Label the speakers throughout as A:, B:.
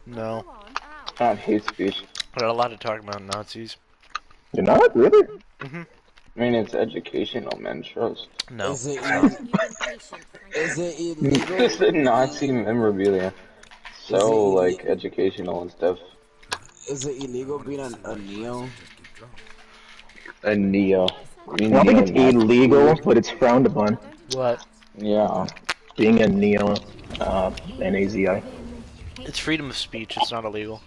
A: No.
B: Not hate speech.
A: We're not allowed to talk about Nazis.
C: You're not really?
A: Mm-hmm.
B: I mean, it's educational, man. Trust.
A: No.
D: Is it illegal?
B: It's the Nazi memorabilia.
D: Is it
B: So, like, educational and stuff.
D: Is it illegal being a neo?
B: A neo.
C: I don't think it's illegal, but it's frowned upon.
A: What?
B: Yeah.
C: Being a neo, N-A-Z-I.
A: It's freedom of speech. It's not illegal.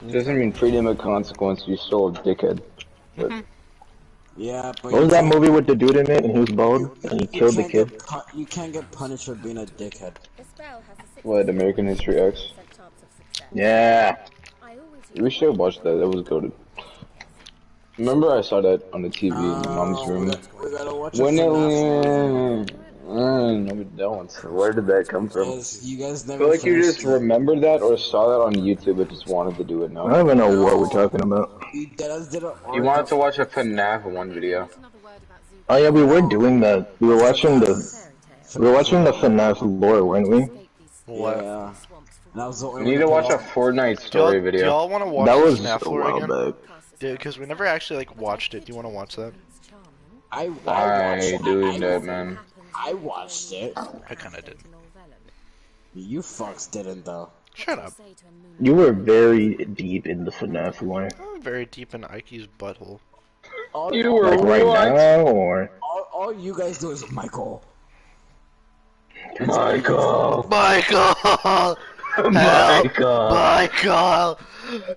B: It doesn't mean freedom of consequence. You're still a dickhead. But
D: Yeah, but
C: What was that movie with the dude in it, and he was bald, and he killed the kid?
D: You can't get punished for being a dickhead.
B: what? American History X?
C: Yeah.
B: We should watch that. That was goated. Remember, I saw that on the TV in my mom's room.
D: We gotta watch
B: When
D: it.
B: no, we don't. Where did that come from?
D: You guys
B: I
D: never
B: feel like you
D: finished
B: just remembered that or saw that on YouTube but just wanted to do it
C: I
B: now.
C: don't even know what we're talking about.
B: You wanted to watch a FNAF 1 video.
C: Oh yeah, we were doing that. We were watching the FNAF lore, weren't we?
A: What?
D: Yeah.
B: You need to watch a Fortnite story
A: Do
B: video.
A: y'all want to watch
C: That
A: the
C: was
A: FNAF
C: a
A: lore
C: while
A: again?
C: back.
A: Dude, because we never actually like watched it. Do you want to watch that?
D: I watched
B: doing that, man.
D: I watched it.
A: I kind of did.
D: You fucks didn't though.
A: Shut up.
C: You were very deep in the FNAF lore.
A: I'm very deep in Ike's butthole.
B: You were
C: Like right now, or?
D: All you guys do is Michael.
B: Michael!
A: Michael! Help!
B: Michael!
A: Michael!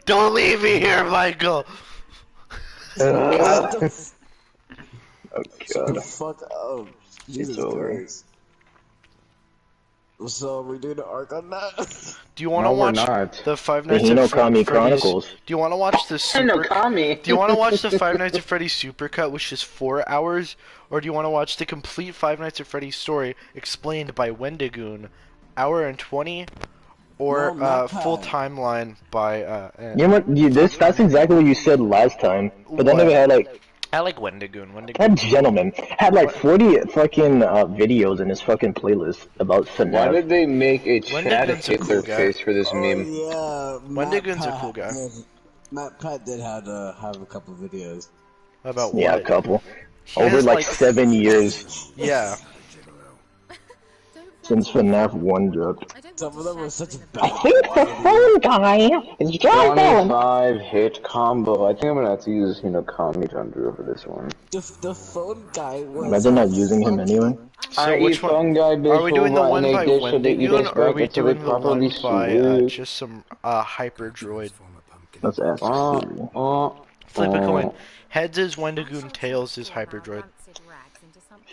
A: Don't leave me here, Michael!
C: Oh
D: Shut the
C: god.
D: fuck up. Jesus
C: over.
D: Christ. So we doing the arc on that?
A: Do you want to
B: No, we're
A: watch
B: not.
A: the Five
C: The
A: Nights at
C: Hinokami
A: Freddy's?
C: Chronicles.
A: Do you want to watch the super?
B: Hinokami!
A: Do you want to watch the Five Nights at Freddy's supercut, which is 4 hours, or do you want to watch the complete Five Nights at Freddy's story explained by Wendigoon, hour and 20, or
D: No,
A: full timeline by
C: You know what? That's exactly what you said last time. But then
A: What?
C: they had like
A: I like Wendigoon.
C: that gentleman had like 40 fucking videos in his fucking playlist about
B: Why
C: FNAF.
B: did they make a Chad
A: Wendigoon's a cool
B: Hitler
A: guy.
B: face for this meme?
D: Yeah,
A: Wendigoon's a cool guy.
D: Matt Pat did have a couple videos.
A: About
C: Yeah, a
A: what?
C: couple.
A: He
C: Over
A: has,
C: like 7 years
A: Yeah.
C: since FNAF 1 dropped.
D: Some of them were such
C: I
D: bad.
C: think the phone guy is John Bone.
B: 25 hit combo. I think I'm gonna have to use Hinokami Tundra for this one.
D: The phone guy was.
C: Imagine not using him anyway.
A: So which one? Are we doing the one by Wendigoon, or are we doing the one by just some hyper droid?
C: Let's ask Siri.
A: Flip a coin. Heads is Wendigoon, tails is hyper droid.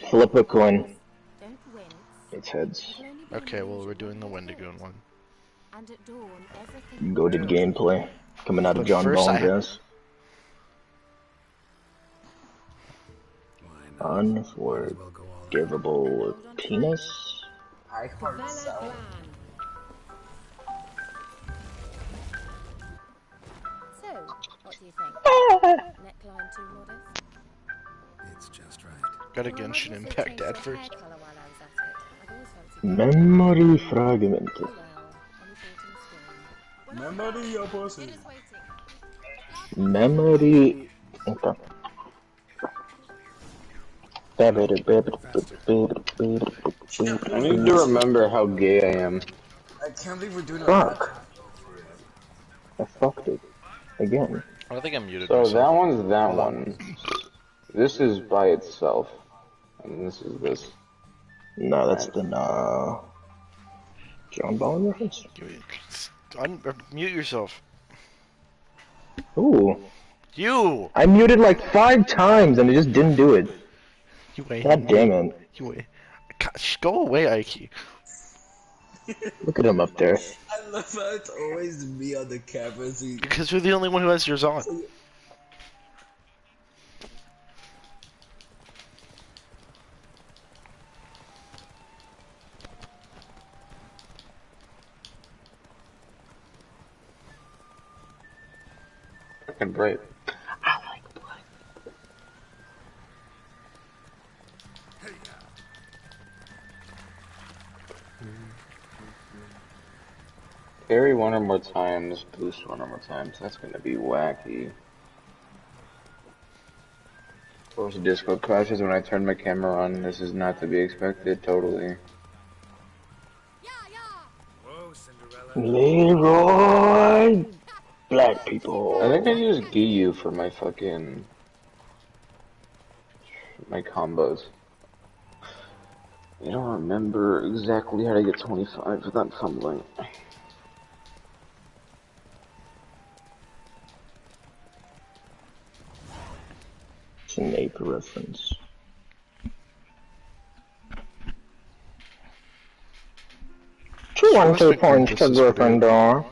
C: Flip a coin. It's heads.
A: Okay, well we're doing the Wendigoon one.
C: Goated gameplay coming out of
A: But
C: John
A: first
C: Bone's ass. Unforgivable penis.
D: I heard so.
E: So, what do you think? Neckline too modest?
F: It's just right.
A: Got a Genshin Impact ad first.
C: Memory fragment.
D: Memory your pussy.
C: Memory. Okay.
B: I need to remember how gay I am.
D: I can't believe we're doing
C: Fuck. I fucked it. Again.
A: I don't think I'm muted.
B: So
A: myself.
B: that one's that one. This is by itself. And this is this.
C: No, that's the John Bone reference?
A: Mute yourself.
C: Ooh.
A: You!
C: I muted like 5 times and it just didn't do it.
A: You wait.
C: God damn it.
A: You wait. Gosh, go away, Ike.
C: Look at him up there.
D: I love how it's always me on the camera.
A: Because you're the only one who has yours on.
B: Fucking bright.
C: I like blood.
B: Carry one or more times, boost one or more times. That's gonna be wacky. Of course, Discord crashes when I turn my camera on. This is not to be expected, totally.
F: Whoa, Cinderella.
C: Leroy! Black
B: I
C: people.
B: think I used Giyu for my my combos. I don't remember exactly how to get 25 without fumbling.
C: Snape reference. 212 points to Gryffindor.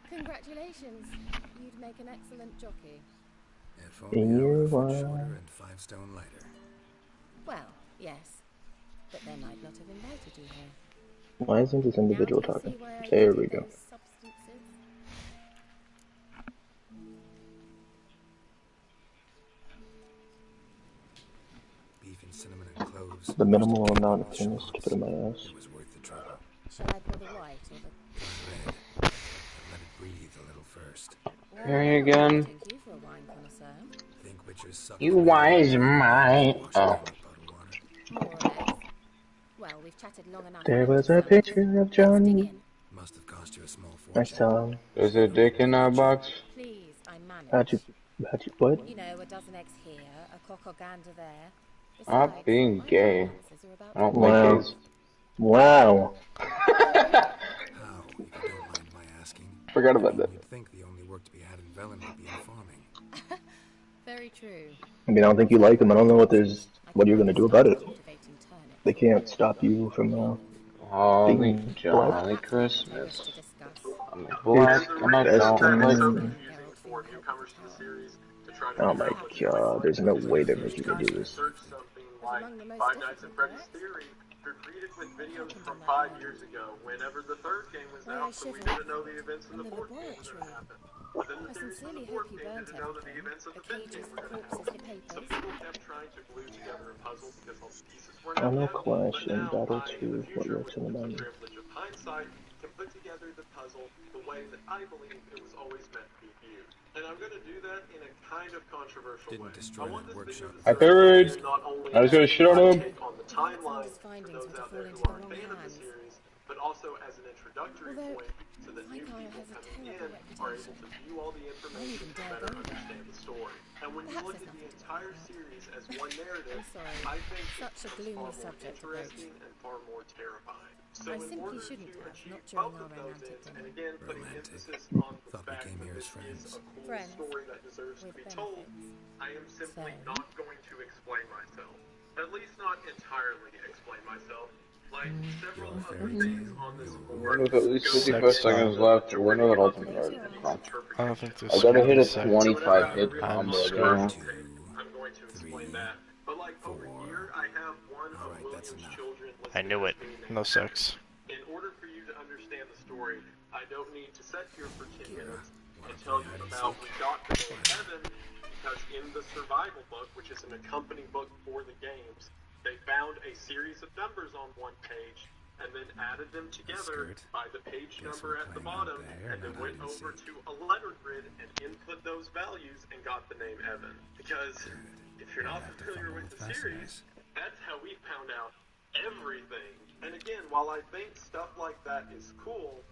E: Congratulations. You'd make an excellent jockey.
F: If only I were a foot
C: You
F: shorter and 5 stone lighter.
E: Well, yes. But then I'd not have invited you here.
C: Why isn't this
E: Now
C: individual
E: do you
C: talking?
E: see why I
C: There
E: give
C: we
E: you
C: go.
E: those substances?
F: Beef and cinnamon and cloves.
C: The minimal
F: roasted
C: amount
F: with
C: of things to put in my ass.
F: It was worth the trouble.
E: Shall I pour the white or the...
F: Try red, but let it breathe a little first.
B: Carry
E: Well, I
B: again.
E: take you for a wine connoisseur.
F: Think witches suck
B: You
F: the life
B: wise
F: out of
B: mine.
F: wash
B: Oh.
F: down with bottled water.
E: More or less. Well, we've chatted long enough.
C: There
E: about
C: was
E: this
C: a
E: subject.
C: picture of
E: Let's dig
C: Johnny.
E: in.
F: Must have cost you a small
C: I
F: fortune.
C: saw him.
B: There's a dick in our box.
E: Please, I manage.
C: How'd you, what?
E: You know, a dozen eggs here, a cock or gander there.
B: I'm
E: Besides,
B: being
E: my
B: gay.
E: finances are about
B: I don't
E: to-
B: like
C: Wow.
B: gays.
C: Wow.
F: How, if you don't mind my asking?
B: Forgot
F: I
B: about
F: mean,
B: that.
F: you'd think the only work to be had in Velen would be in farming.
E: Very true.
C: I mean, I don't think you like him. I don't know what
E: I
C: what you're
E: can
C: gonna do
E: start
C: about it.
E: cultivating turnips
C: They
E: or
C: can't
E: cauliflower.
C: stop you from
B: Holly
C: being
B: jolly
E: Perhaps
B: Christmas.
E: you wish to discuss.
B: I'm black and I
C: best
B: don't
C: friend.
B: like.
E: Gerald for newcomers to the series to try to
C: Oh my god, there's no way they're making me do this.
E: But among the most difficult, correct?
G: With videos
E: Happened
G: from
E: on that
G: 5
E: night.
G: years ago, whenever the third game was
E: Why I
G: out, so we
E: shivered
G: didn't know the events of
E: in
G: the
E: the
G: fourth game were going to
E: laboratory.
G: happen. But then the
E: I
G: theories from
E: sincerely
G: the
E: hope
G: fourth
E: you
G: game
E: burnt
G: didn't know that the
E: everything.
G: events of
E: The
G: the fifth
E: cages,
G: game
E: the
G: were going to
E: corpses,
G: happen.
E: the papers.
G: So people kept trying to glue together a puzzle because all the pieces weren't out
C: Armor
G: yet.
C: Clash
G: But
C: in
G: now
C: Battle
G: I, in the
C: 2, what
G: future,
C: works
G: with
C: in the
G: the
C: menu?
G: privilege of hindsight, can put together the puzzle the way that I believe it was always meant to be viewed. And I'm going to do that in a kind of controversial way.
F: Didn't destroy
G: I want
F: that
G: this video
F: workshop.
G: to
B: I
G: serve
B: third.
G: as not only
B: I was gonna
G: as
B: shit on
G: my
B: him.
G: take on the
E: He let some of
G: timeline
E: his
G: for
E: findings
G: those
E: were to
G: out
E: fall
G: there
E: into
G: who
E: the
G: are a
E: wrong
G: fan of the
E: hands.
G: series, but also as an introductory
E: Although,
G: point so that new
E: Vicar
G: people
E: has a
G: coming
E: terrible
G: in are able
E: reputation.
G: to view all the information
E: even
G: and
E: dare
G: better
E: go there.
G: understand the story. And when you
E: Perhaps
G: look
E: there's
G: at the
E: nothing to
G: entire
E: talk about.
G: series as one narrative,
E: I'm sorry.
G: I think
E: Such a
G: it's
E: gloomy
G: far more
E: subject to broach.
G: interesting and far more terrifying. So
E: I
G: in
E: simply
G: order
E: shouldn't
G: to
E: have,
G: achieve
E: not during
G: both
E: our
G: of those
E: romantic
G: ends, and
E: dinner.
G: again putting
F: Romantic.
G: emphasis on the
F: Thought we
G: fact
F: came
G: that
F: here as
G: this is
F: friends.
G: a cool
E: Friends.
G: story that deserves to
E: With
G: be told,
E: benefits.
G: I am simply
E: So?
G: not going to explain myself. At least not entirely explain myself. Like several
F: Your
G: of
F: fairy
G: the things
F: tale,
G: on this
F: your
G: board
B: With at least
G: go
B: 55
A: Sex
G: against
B: seconds
A: bomb.
G: the
B: left, we're
G: majority
B: another
G: of
B: ultimate
E: Close
B: card.
E: your eyes.
B: Fine.
A: I don't think this
B: I gotta
A: will
B: hit
A: be
B: a
A: sex.
B: 25 hit
A: I'm
B: combo
A: screwed.
B: though.
G: I'm going to explain that. But like over
F: 4.
G: here, I have one of
F: Alright, that's
G: William's
F: enough.
G: children
A: I
G: listed
A: knew
G: as
A: it.
G: being
A: No
G: named
A: sex.
G: Evan. In order for you to understand the story, I don't need to sit here for 10
F: Kira,
G: minutes
F: wanna
G: and tell
F: play
G: you
F: hide and
G: about
F: seek?
G: we got the name Evan because in the survival book, which is an accompanying book for the games, they found a series of numbers on one page and then added them together
F: skirt.
G: by the page
F: Guess
G: number
F: we're
G: at the
F: playing out
G: bottom
F: there,
G: and then
F: not
G: went
F: hide and
G: over
F: seek.
G: to a letter grid and input those values and got the name Evan. Because if you're
F: I'll
G: not
F: have to
G: familiar
F: fumble
G: with
F: with
G: the series,
F: fasteners.
G: that's how we found out everything. And again, while I think stuff like that is cool,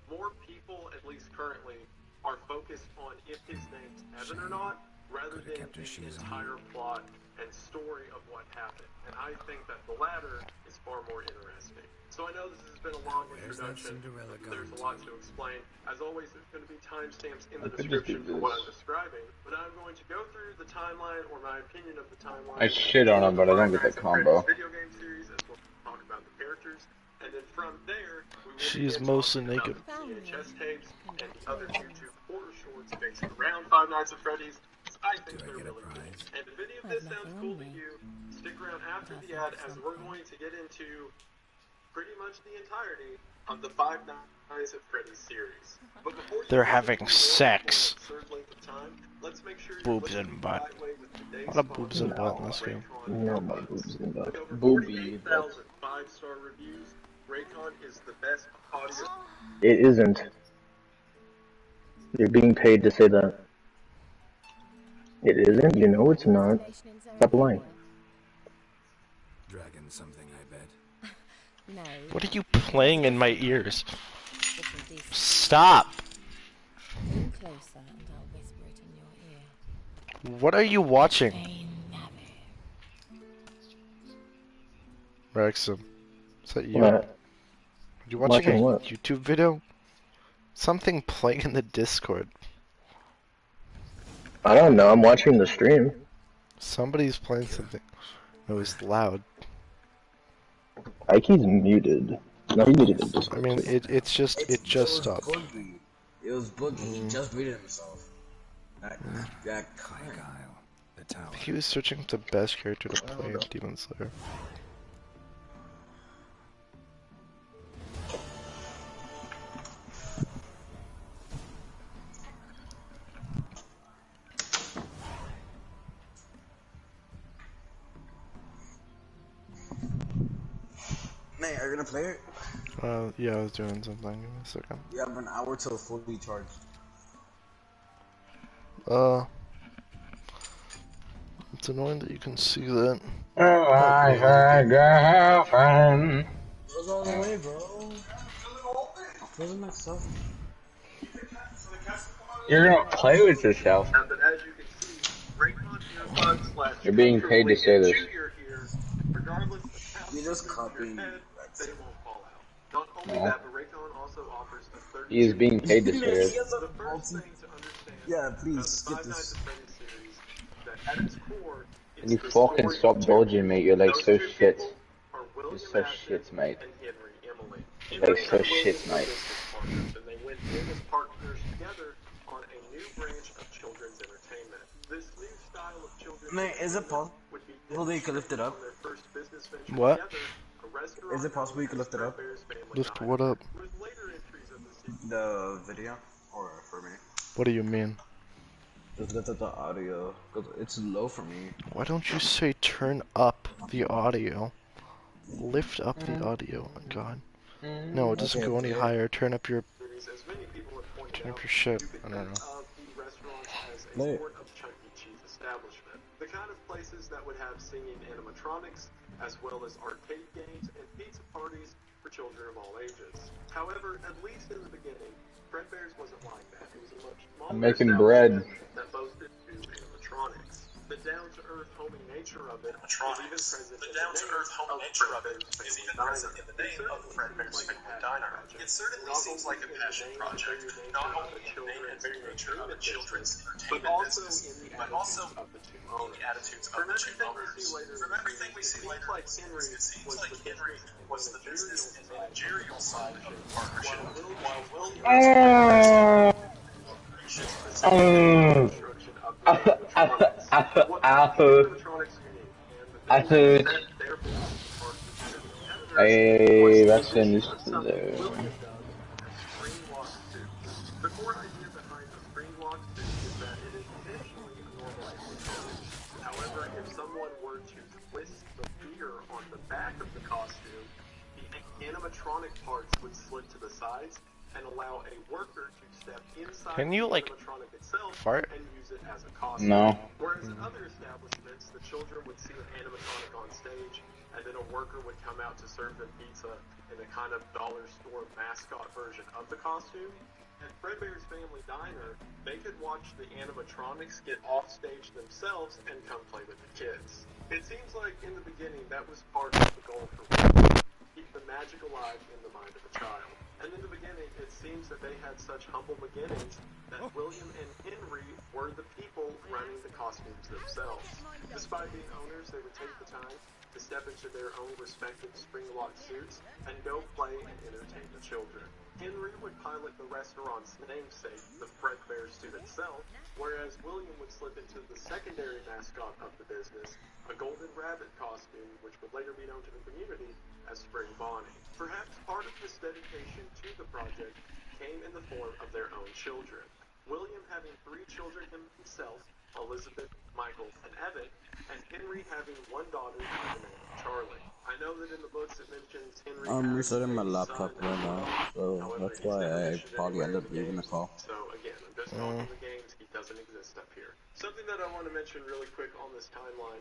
G: more people, at least currently, are focused on if his name's Evan or not, rather
F: Could've
G: than
F: kept her
G: the
F: shoes on.
G: entire plot and story of what happened. And I think that the latter is far more interesting. So I know this has been a long
F: Where's that
G: introduction.
F: Cinderella
G: There's a
F: gone
G: lot to explain. As always, there's going to be timestamps in
B: I
G: the
B: could just do
G: description for what I'm
B: this.
G: describing. But I'm going to go through the timeline or my opinion of the timeline.
B: I shit on him, but I don't get that combo.
G: Video game series, as we'll talk about the characters. And then from there, we will
A: She's
G: begin
A: mostly
G: talking
A: naked.
G: about the VHS tapes and the other YouTube horror shorts based around Five Nights at Freddy's. I think
F: Do I
G: they're
F: get a
G: really cool.
F: prize?
G: And if any of
E: I
G: this
E: have
G: sounds
E: nothing
G: cool
E: on
G: to
E: me.
G: you, stick around after
E: But I
G: the
E: think
G: ad
E: of
G: as we're
E: something.
G: going to get into pretty much the entirety of the Five Nights at Freddy's series. But before you
A: They're
G: get
A: having
G: into the
A: sex.
G: absurd length of time, let's make sure you're
A: Boobs
G: listening
A: and
G: the
A: butt.
G: right way with today's
A: A lot of boobs and
G: sponsor,
A: butt in this game.
G: Raycon
C: No more
G: Earbuds.
C: boobs in that.
G: With over
B: Booby
G: 48,000 five-star reviews, Raycon is the best audio.
C: It isn't. You're being paid to say that. It isn't? You know it's not.
E: Information in
C: Stop lying.
E: Zarangania?
F: Dragon something, I bet.
E: No.
A: What are you playing in my ears?
E: It's indecent.
A: Stop!
E: Lean closer and I'll whisper it in your ear.
A: What are you watching?
E: Hey, Navi.
A: Wrexham. Is that you?
C: What?
A: Are you watching
C: Watching
A: a
C: what?
A: YouTube video? Something playing in the Discord.
C: I don't know. I'm watching the stream.
A: Somebody's playing something. It was loud.
C: Ike's muted. No, he muted the
A: I
C: Discord
A: mean,
C: too.
A: it just stopped.
D: Boogie. It was Boogie. He just muted himself. That
F: Hi,
D: cunt.
F: Kyle. The tower.
A: He was searching the best character to play in Demon Slayer.
D: Man, are you gonna play it?
A: Yeah, I was doing something. Give me a second.
D: You have an hour till fully charged.
A: It's annoying that you can see that.
C: My girlfriend.
D: Goes all the way, bro. Doesn't myself.
B: You're gonna play with yourself.
G: But as you can see, Raycon earbuds slash
B: You're being paid to say this.
G: to your ear, regardless of how
D: You're just
G: close to your
D: copying
G: head,
D: Rex.
G: they won't fall out. Not only
B: No.
G: that, but Raycon also offers a 30
B: He is being paid to say
D: He
B: this.
D: has a
G: The first
D: multi.
G: thing to understand
D: Yeah,
G: about
D: please
G: the
D: skip
G: Five Nights
D: this.
G: at Freddy's series, that at its core,
B: Can
G: it's
B: you
G: the
B: fucking
G: story
B: stop
G: of two
B: dodging, mate? You're like
G: Those
B: so
G: two
B: shit.
G: people are William
B: You're so
G: Afton
B: shit, mate.
G: and Henry Emily.
B: Like
G: Henry
B: so
G: and William
B: shit,
G: were
B: mate.
G: business partners, and they went in as partners together on a new branch of children's entertainment. This new style of children's
D: Man, is it
G: entertainment
D: possible
G: would be
D: that you could lift it up?
G: on their first business venture
A: What?
G: together, a restaurant
D: Is it possible you could lift it up?
G: Fredbear's Family
A: Lift
G: Diner.
A: what up?
G: With later entries of the series.
D: The video? Or for me?
A: What do you mean?
D: Just lift up the audio. Cause it's low for me.
A: Why don't you say turn up the audio? Lift up the audio. Oh, God. No, it doesn't
D: Okay,
A: go any
D: play it.
A: higher. Turn up your
G: As many people have pointed
A: turn up
G: out,
A: your shit.
G: you could
A: I don't
G: think
A: know.
G: of the restaurants as a
D: Play it.
G: sort of Chuck E. Cheese establishment. The kind of places that would have singing animatronics, as well as arcade games and pizza parties for children of all ages. However, at least in the beginning, Fredbear's wasn't like that. It was a much smaller
B: I'm making bread.
G: establishment that boasted two animatronics. The down-to-earth homey nature of it is even present in the name of Fredbear's Family Diner. It certainly seems like a passion project, not only in the name and very nature of a children's entertainment business, but also in the attitudes of the two owners. From everything we see later, it seems like Henry was the business and managerial side of the partnership, while William was construction of the animatronics. What makes the animatronics unique and the thing that set their business apart from their competitors was
B: Hey,
G: the
B: that's in
G: addition
B: this.
G: of something William dubbed as spring lock suits. The core idea behind a spring lock suit is that it is essentially a normal animatronic. However, if someone were to twist the gear on the back of the costume, the animatronic parts would slip to the sides and allow a worker to step inside
A: Can you,
G: the
A: like,
G: animatronic itself
A: fart?
G: and use it as a costume.
B: No.
G: Whereas in other establishments, the children would see an animatronic on stage, and then a worker would come out to serve them pizza in a kind of dollar store mascot version of the costume. At Fredbear's Family Diner, they could watch the animatronics get off stage themselves and come play with the kids. It seems like in the beginning that was part of the goal for William, keep the magic alive in the mind of a child. And in the beginning, it seems that they had such humble beginnings that William and Henry were the people running the costumes themselves. Despite being owners, they would take the time to step into their own respective spring-locked suits and go play and entertain the children. Henry would pilot the restaurant's namesake, the Fredbear suit itself, whereas William would slip into the secondary mascot of the business, a golden rabbit costume, which would later be known to the community as Spring Bonnie. Perhaps part of this dedication to the project came in the form of their own children. William, having 3 children himself, Elizabeth, Michael, and Evan, and Henry having one daughter by the name of Charlie. I know that in the books it mentions Henry
D: I'm
G: has
D: restarting my
G: a
D: laptop
G: son
D: right
G: as
D: now,
G: well.
D: so
G: However,
D: that's
G: he's
D: why
G: never
D: I
G: mentioned
D: probably
G: anywhere
D: end
G: in
D: up
G: the
D: leaving the
G: games.
D: call.
G: So again, I'm just talking the games. He doesn't exist up here. Something that I want to mention really quick on this timeline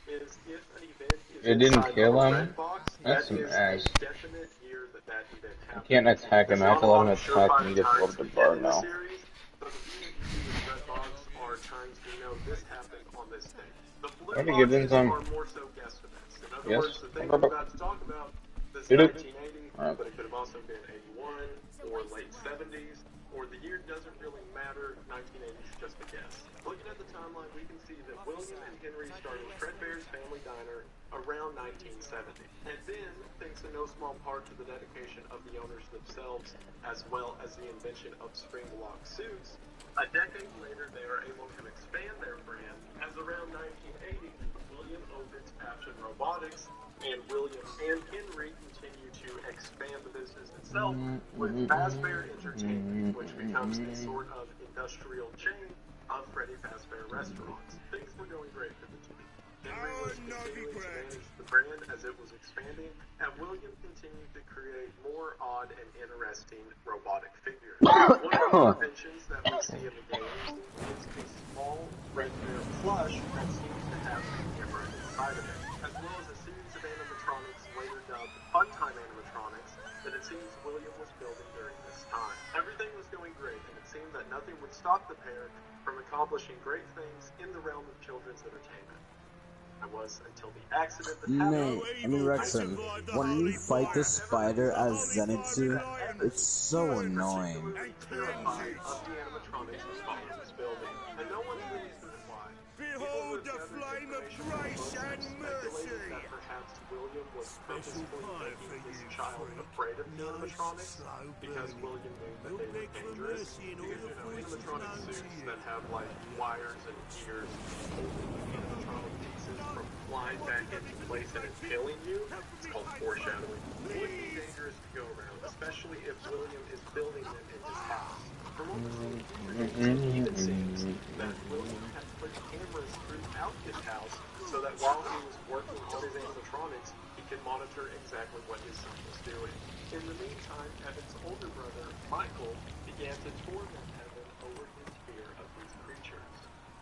G: is if an event is
B: It didn't
G: inside of
B: kill
G: a
B: him?
G: red box,
B: That's
G: that
B: some
G: is
B: ass.
G: a definite year that that event
B: I
G: happened.
B: can't attack him.
G: There's
B: I have
G: not
B: to
G: a
B: let
G: lot
B: him
G: of
B: attack me
G: surefire
B: and get
G: times
B: loaded to
G: we get
B: bar
G: in the
B: now.
G: series, but the thing that you see with the red box are times we know this happened on this date. The blue
B: Want to give in
G: boxes
B: some?
G: are more so guesstimates. In other
B: Yes?
G: words, the thing I'm about to talk about, this
B: Did it?
G: 1980,
B: Alright.
G: but it could have also been 81 or late 70s, or the year doesn't really matter. 1980 is just a guess. Looking at the timeline, we can see that William and Henry started Fredbear's Family Diner around 1970. And then, thanks in no small part to the dedication of the owners themselves, as well as the invention of spring lock suits, a decade later they are able to expand their brand, as around 1980, William opens Action Robotics, and William and Henry continue to expand the business itself with Fazbear Entertainment, which becomes a sort of industrial chain of Freddy Fazbear restaurants. Things were going great for the two. Henry was continuing to manage the brand as it was expanding, and William continued to create more odd and interesting robotic figures. One of the inventions that we see in the games is a small red bear plush that seems to have a camera inside of it, as well as a series of animatronics later dubbed Funtime animatronics that it seems William was building during this time. Everything was going great, and it seemed that nothing would stop the pair from accomplishing great things in the realm of children's entertainment. I was until the accident that happened.
D: Mate, I mean Rexon, when you fight the spider as Zenitsu, it's so annoying.
G: Particularly terrified of the animatronics his father was building, and no one's really certain why. People who have gathered information from the books have speculated that perhaps William was purposefully making his child afraid of the animatronics because William knew that they were dangerous. Because, you know, animatronic suits that have like wires and gears holding the animatronic pieces from flying back into place and impaling you, it's called foreshadowing, would be dangerous to go around, especially if William is building them in his house. From what was seen in it even seems that William had put cameras throughout his house so that while he was working on his animatronics, he could monitor exactly what his son was doing. In the meantime, Evan's older brother, Michael, began to torment Evan over his fear of these creatures.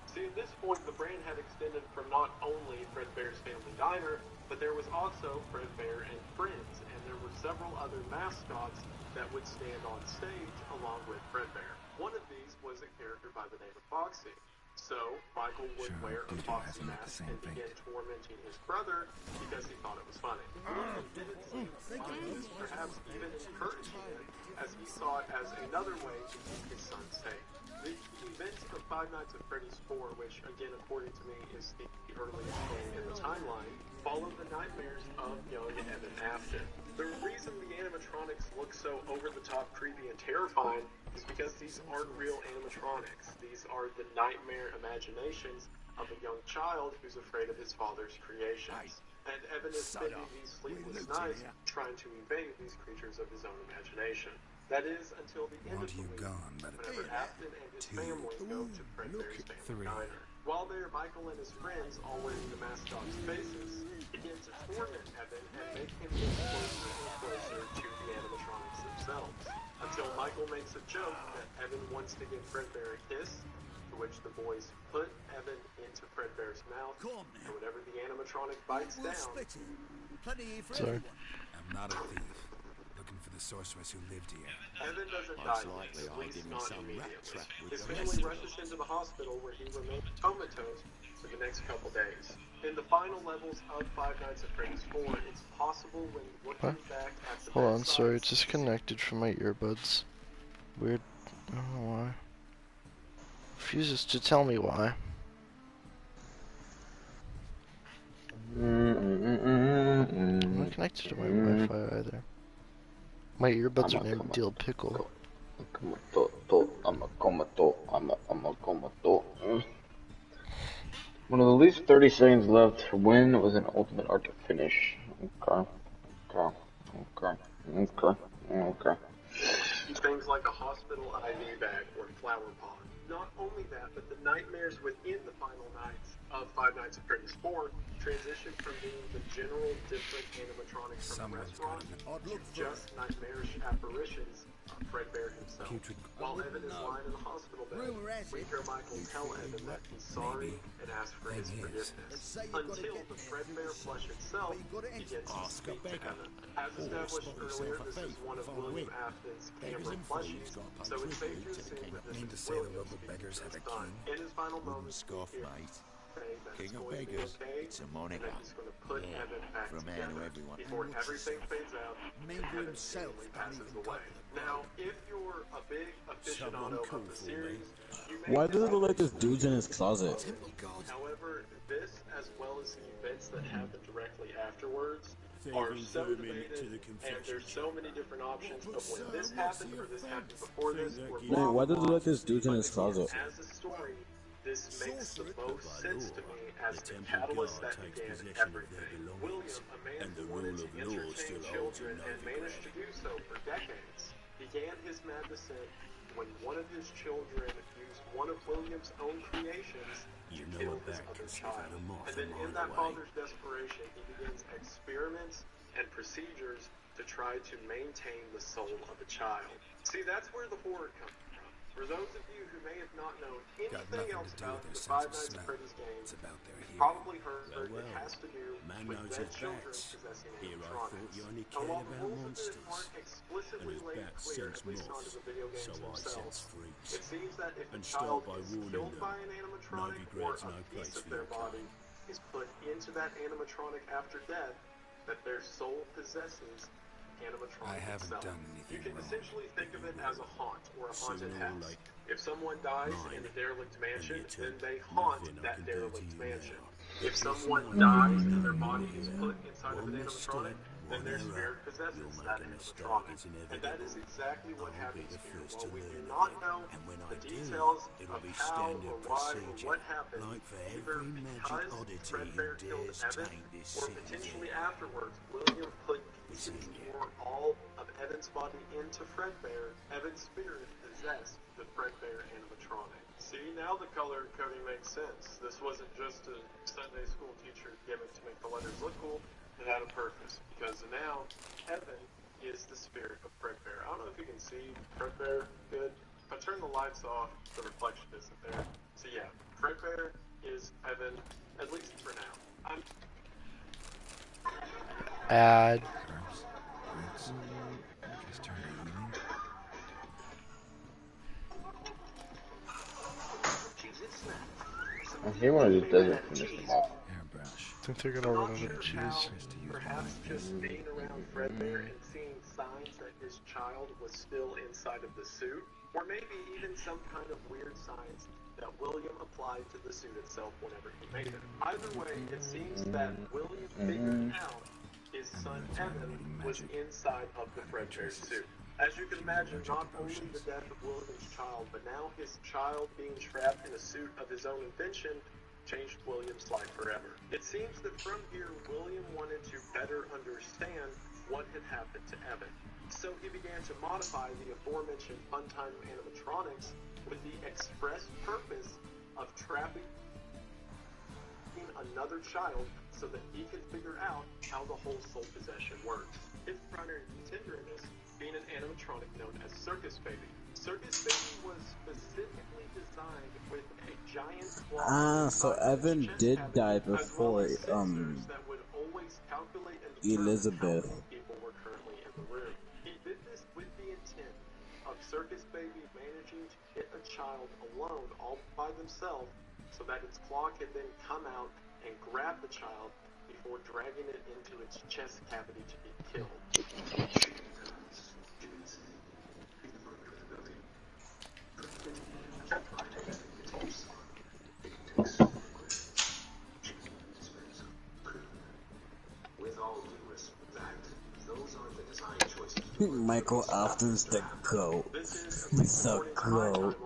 G: See, at this point, the brand had extended from not only Fredbear's Family Diner, but there was also Fredbear and Friends, and there were several other mascots that would stand on stage along with Fredbear. One of these was a character by the name of Foxy. So, Michael would wear a Foxy mask and begin tormenting his brother because he thought it was funny. William didn't seem to find this, perhaps even encouraging it, as he saw it as another way to keep his son safe. The events of Five Nights at Freddy's 4, which again according to me is the earliest game in the timeline, follow the nightmares of young Evan Afton. The reason the animatronics look so over-the-top creepy and terrifying is because these aren't real animatronics. These are the nightmare imaginations of a young child who's afraid of his father's creations. And Evan is spending these sleepless nights trying to evade these creatures of his own imagination. That is until the end of the week, whenever Afton and his family go to Fredbear's Family Diner. While there, Michael and his friends, all wearing the mascots' faces, begin to torment Evan and make him get closer and closer to the animatronics themselves. Until Michael makes a joke that Evan wants to give Fredbear a kiss, to which the boys put Evan into Fredbear's mouth, and whenever the animatronic bites down...
A: Sorry.
F: I'm not a thief. Looking for the sorceress who lived here.
G: Evan doesn't die, at least not immediately. His family rushes him to the hospital where he remains comatose for the next couple days. In the final levels of Five Nights at Freddy's 4, it's possible when looking back at the
A: Hold on, sorry,
G: bedsides,
A: it's disconnected from my earbuds. Weird. I don't know why. Refuses to tell me why. I'm not connected to my Wi-Fi either. My earbuds are named Deal Pickle.
B: One of the least 30 seconds left to win was an ultimate art to finish. Okay.
G: things like a hospital IV bag or flower pot. Not only that, but the nightmares within the final nights of Five Nights at Freddy's 4 transitioned from being the general different animatronics from the restaurant to just nightmarish apparitions of Fredbear himself. While Evan is lying in the hospital bed, we hear Michael tell Evan that he's sorry and ask for his forgiveness. Until the Fredbear plush itself begins to speak to Evan. As established earlier, this is one of William Afton's camera plushies, so it's safe to assume that this is William speaking to his son. In his final moments, we hear
H: King of beggars, it's a Monica.
G: he's going to put Evan back
H: From
G: together
H: to everyone.
G: before everything fades out and Evan seemingly passes away. Now, if you're a big aficionado of the series, you may
D: Why does it look like there's dudes in his closet?
G: However, this, as well as the events that happen directly afterwards, are so debated, and there's so many different options of when this happened or this happened before this. Or
D: Man, why does it look like there's dudes in his closet?
G: As a story, this makes the most sense to me as the catalyst that began everything. William, a man who wanted to entertain children and managed to do so for decades, began his mad descent when one of his children used one of William's own creations to kill his other child. And then in that father's desperation, he begins experiments and procedures to try to maintain the soul of a child. See, that's where the horror comes from. For those of you who may have not known anything else about the Five Nights at Freddy's games, you've probably heard it has to do with dead children possessing animatronics. And while the rules of this aren't explicitly laid clear, at least onto the video games themselves, it seems that if a child is killed by an animatronic or a piece of their body is put into that animatronic after death, that their soul possesses animatronic
F: I haven't
G: itself.
F: done anything
G: You can
F: wrong.
G: essentially think of it as a haunt or a haunted house. If someone dies in a derelict mansion, then they haunt that derelict mansion. If someone dies and their body is put inside of an animatronic, then their spirit possesses that animatronic. And that is exactly what happens here. While we do not know the details of how or why or what happened, either because Fredbear killed Evan, or potentially afterwards, William put pieces or all of Evan's body into Fredbear, Evan's spirit possessed the Fredbear animatronic. See, now the color coding makes sense. This wasn't just a Sunday school teacher gimmick to make the letters look cool. It had a purpose, because now Evan is the spirit of Fredbear. I don't know if you can see Fredbear good. If I turn the lights off, the reflection isn't there. So yeah, Fredbear is Evan, at least for now.
A: Add.
F: Just turned evening.
B: He wanted to desert from this map.
F: Airbrush.
A: I think they're gonna run out of cheese.
G: Perhaps just being around Fredbear and seeing signs that his child was still inside of the suit, or maybe even some kind of weird signs that William applied to the suit itself whenever he made it. Either way, it seems that William figured out his son Evan was inside of the Fredbear suit. As you can imagine, not only the death of William's child, but now his child being trapped in a suit of his own invention changed William's life forever. It seems that from here, William wanted to better understand what had happened to Evan. So he began to modify the aforementioned funtime animatronics with the express purpose of trapping another child so that he could figure out how the whole soul possession works. His primary contender in this being an animatronic known as Circus Baby. Circus Baby was specifically designed with a giant claw.
D: So Evan did die before
G: that would always calculate and determine
D: Elizabeth.
G: how many people were currently in the room. He did this with the intent of Circus Baby managing to get a child alone all by themselves so that its claw could then come out and grab the child before dragging it into its chest cavity to be killed.
D: Michael Afton's the GOAT. He's the GOAT.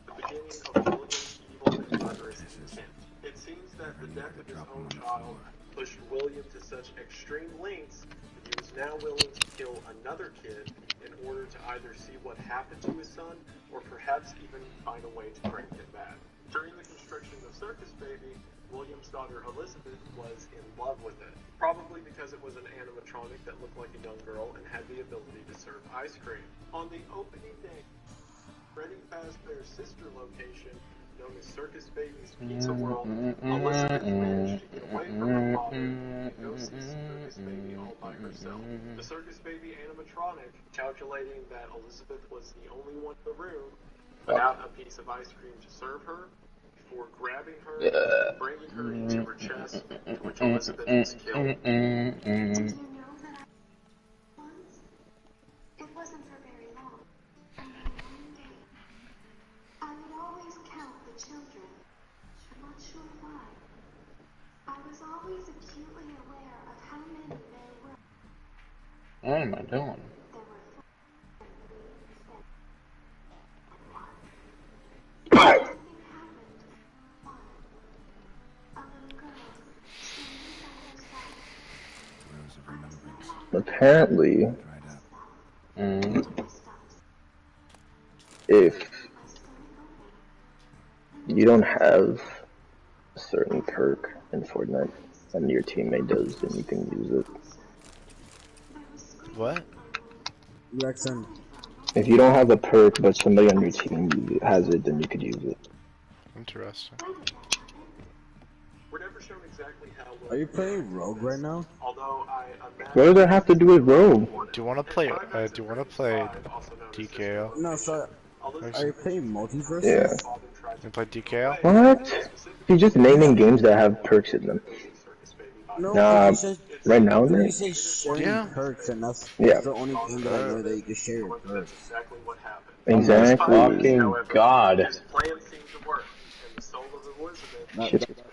G: The beginning of William's evil and murderous intent. It seems that the death of his own child pushed William to such extreme lengths that he was now willing to kill another kid in order to either see what happened to his son or perhaps even find a way to bring him back. During the construction of Circus Baby, William's daughter Elizabeth was in love with it, probably because it was an animatronic that looked like a young girl and had the ability to serve ice cream. On the opening day, Freddy Fazbear's sister location, known as Circus Baby's Pizza World, Elizabeth managed to get away from her father and go see Circus Baby all by herself. The Circus Baby animatronic, calculating that Elizabeth was the only one in the room without a piece of ice cream to serve her, before grabbing her and bringing her into her chest, to which Elizabeth was killed.
I: Did you know that once? It wasn't for very long. And then one day, I would always count the children. I'm not sure why. I was always acutely aware of how many there were.
B: What am I doing?
I: There were 4 and 3 and 1. Something happened. One. A little girl standing by herself.
H: Rose of remembrance.
C: Apparently,
H: Dried up.
C: if you don't have a certain perk in Fortnite and your teammate does, then you can use it.
A: What?
D: Rexon.
C: If you don't have a perk but somebody on your team has it, then you could use it.
A: Interesting.
G: We're never shown exactly how well
D: Are you playing Rogue right now?
G: although I
C: What does that have to do with Rogue?
A: Do you want to play? Do you want to play DKO?
D: No, sorry. Are you playing Multiverse?
C: Yeah.
A: You play DKO?
C: What? You're just naming games that have perks in them.
D: No,
C: Nah,
D: you said,
C: right now,
D: you
C: Nick?
D: say sharing
A: Yeah.
D: perks, and that's
C: Yeah.
D: the only game that I know that you can share your perks.
G: exactly what happened.
C: Exactly.
B: Fucking God.
G: His plan seemed to work, and the soul of Elizabeth
D: That,
C: Shit.
D: that,